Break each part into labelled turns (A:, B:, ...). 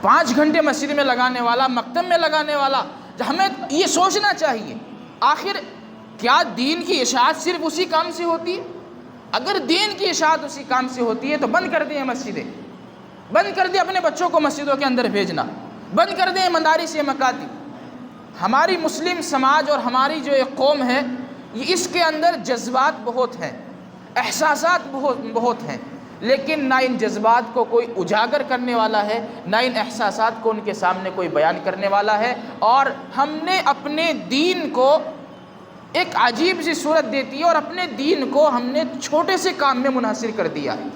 A: 5 گھنٹے مسجد میں لگانے والا، مکتب میں لگانے والا، ہمیں یہ سوچنا چاہیے آخر کیا دین کی اشاعت صرف اسی کام سے ہوتی ہے؟ اگر دین کی اشاعت اسی کام سے ہوتی ہے تو بند کر دیں مسجدیں، بند کر دیں اپنے بچوں کو مسجدوں کے اندر بھیجنا، بند کر دیں مدارس مکاتب۔ ہماری مسلم سماج اور ہماری جو ایک قوم ہے، یہ اس کے اندر جذبات بہت ہیں، احساسات بہت ہیں، لیکن نہ ان جذبات کو کوئی اجاگر کرنے والا ہے، نہ ان احساسات کو ان کے سامنے کوئی بیان کرنے والا ہے، اور ہم نے اپنے دین کو ایک عجیب سی صورت دیتی ہے اور اپنے دین کو ہم نے چھوٹے سے کام میں منحصر کر دیا ہے۔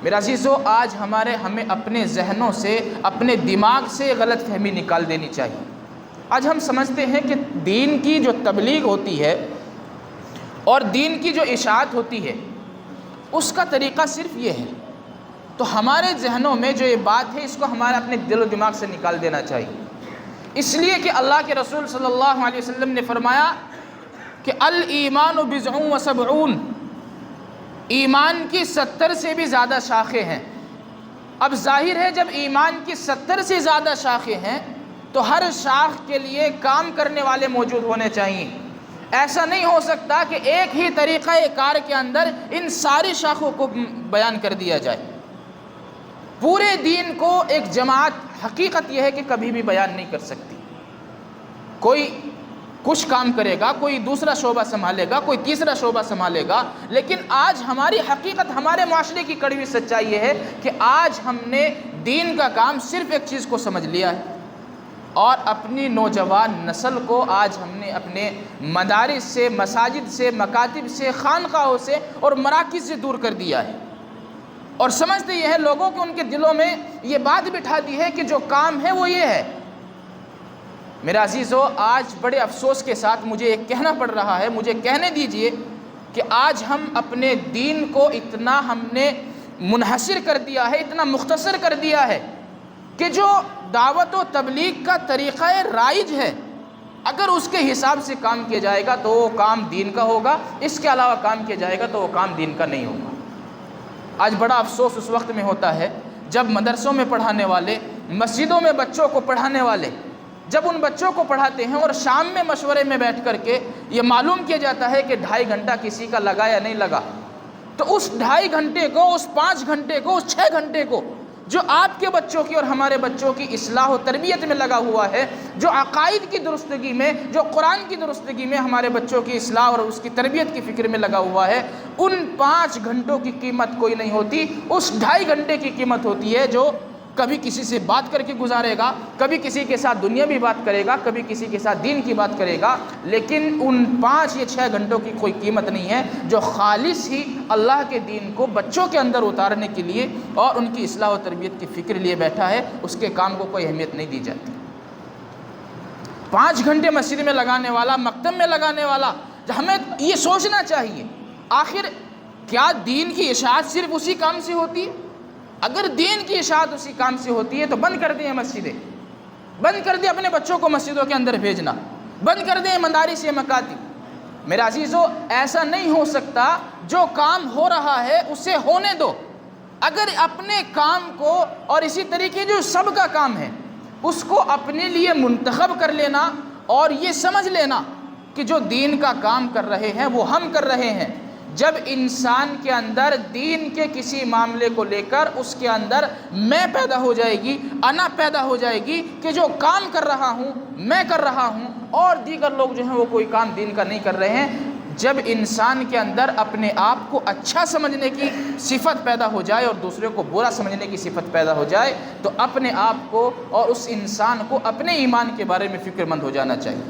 A: میرا عزیزو، آج ہمیں اپنے ذہنوں سے، اپنے دماغ سے غلط فہمی نکال دینی چاہیے۔ آج ہم سمجھتے ہیں کہ دین کی جو تبلیغ ہوتی ہے اور دین کی جو اشاعت ہوتی ہے اس کا طریقہ صرف یہ ہے، تو ہمارے ذہنوں میں جو یہ بات ہے اس کو ہمارے اپنے دل و دماغ سے نکال دینا چاہیے، اس لیے کہ اللہ کے رسول صلی اللہ علیہ وسلم نے فرمایا کہ الایمان بضع و سبعون، ایمان کی 70 سے بھی زیادہ شاخیں ہیں۔ اب ظاہر ہے جب ایمان کی 70 سے زیادہ شاخیں ہیں تو ہر شاخ کے لیے کام کرنے والے موجود ہونے چاہیے۔ ایسا نہیں ہو سکتا کہ ایک ہی طریقہ کار کے اندر ان ساری شاخوں کو بیان کر دیا جائے۔ پورے دین کو ایک جماعت، حقیقت یہ ہے کہ کبھی بھی بیان نہیں کر سکتی۔ کوئی کچھ کام کرے گا، کوئی دوسرا شعبہ سنبھالے گا، کوئی تیسرا شعبہ سنبھالے گا، لیکن آج ہماری حقیقت، ہمارے معاشرے کی کڑوی سچائی یہ ہے کہ آج ہم نے دین کا کام صرف ایک چیز کو سمجھ لیا ہے، اور اپنی نوجوان نسل کو آج ہم نے اپنے مدارس سے، مساجد سے، مکاتب سے، خانقاہوں سے اور مراکز سے دور کر دیا ہے، اور سمجھتے یہ ہے لوگوں کو، ان کے دلوں میں یہ بات بٹھا دی ہے کہ جو کام ہے وہ یہ ہے۔ میرا عزیزو، آج بڑے افسوس کے ساتھ مجھے یہ کہنا پڑ رہا ہے، مجھے کہنے دیجئے کہ آج ہم اپنے دین کو اتنا ہم نے منحصر کر دیا ہے، اتنا مختصر کر دیا ہے کہ جو دعوت و تبلیغ کا طریقہ رائج ہے، اگر اس کے حساب سے کام کیا جائے گا تو وہ کام دین کا ہوگا، اس کے علاوہ کام کیا جائے گا تو وہ کام دین کا نہیں ہوگا۔ آج بڑا افسوس اس وقت میں ہوتا ہے جب مدرسوں میں پڑھانے والے، مسجدوں میں بچوں کو پڑھانے والے، جب ان بچوں کو پڑھاتے ہیں اور شام میں مشورے میں بیٹھ کر کے یہ معلوم کیا جاتا ہے کہ 2.5 گھنٹہ کسی کا لگا یا نہیں لگا، تو اس 2.5 گھنٹے کو، اس 5 گھنٹے کو، اس 6 گھنٹے کو جو آپ کے بچوں کی اور ہمارے بچوں کی اصلاح و تربیت میں لگا ہوا ہے، جو عقائد کی درستگی میں، جو قرآن کی درستگی میں ہمارے بچوں کی اصلاح اور اس کی تربیت کی فکر میں لگا ہوا ہے، ان 5 گھنٹوں کی قیمت کوئی نہیں ہوتی، اس 2.5 گھنٹے کی قیمت ہوتی ہے جو کبھی کسی سے بات کر کے گزارے گا، کبھی کسی کے ساتھ دنیاوی بات کرے گا، کبھی کسی کے ساتھ دین کی بات کرے گا، لیکن ان 5 یا 6 گھنٹوں کی کوئی قیمت نہیں ہے جو خالص ہی اللہ کے دین کو بچوں کے اندر اتارنے کے لیے اور ان کی اصلاح و تربیت کی فکر لیے بیٹھا ہے، اس کے کام کو کوئی اہمیت نہیں دی جاتی۔ 5 گھنٹے مسجد میں لگانے والا، مکتب میں لگانے والا، ہمیں یہ سوچنا چاہیے آخر کیا دین کی اشاعت صرف اسی کام سے ہوتی ہے؟ اگر دین کی اشاعت اسی کام سے ہوتی ہے تو بند کر دیں مسجدیں، بند کر دیں اپنے بچوں کو مسجدوں کے اندر بھیجنا، بند کر دیں مدارس مکاتب۔ میرا عزیزو، ایسا نہیں ہو سکتا، جو کام ہو رہا ہے اسے ہونے دو۔ اگر اپنے کام کو، اور اسی طریقے جو سب کا کام ہے اس کو اپنے لیے منتخب کر لینا اور یہ سمجھ لینا کہ جو دین کا کام کر رہے ہیں وہ ہم کر رہے ہیں، جب انسان کے اندر دین کے کسی معاملے کو لے کر اس کے اندر میں پیدا ہو جائے گی، انا پیدا ہو جائے گی کہ جو کام کر رہا ہوں میں کر رہا ہوں اور دیگر لوگ جو ہیں وہ کوئی کام دین کا نہیں کر رہے ہیں، جب انسان کے اندر اپنے آپ کو اچھا سمجھنے کی صفت پیدا ہو جائے اور دوسرے کو برا سمجھنے کی صفت پیدا ہو جائے، تو اپنے آپ کو اور اس انسان کو اپنے ایمان کے بارے میں فکر مند ہو جانا چاہیے۔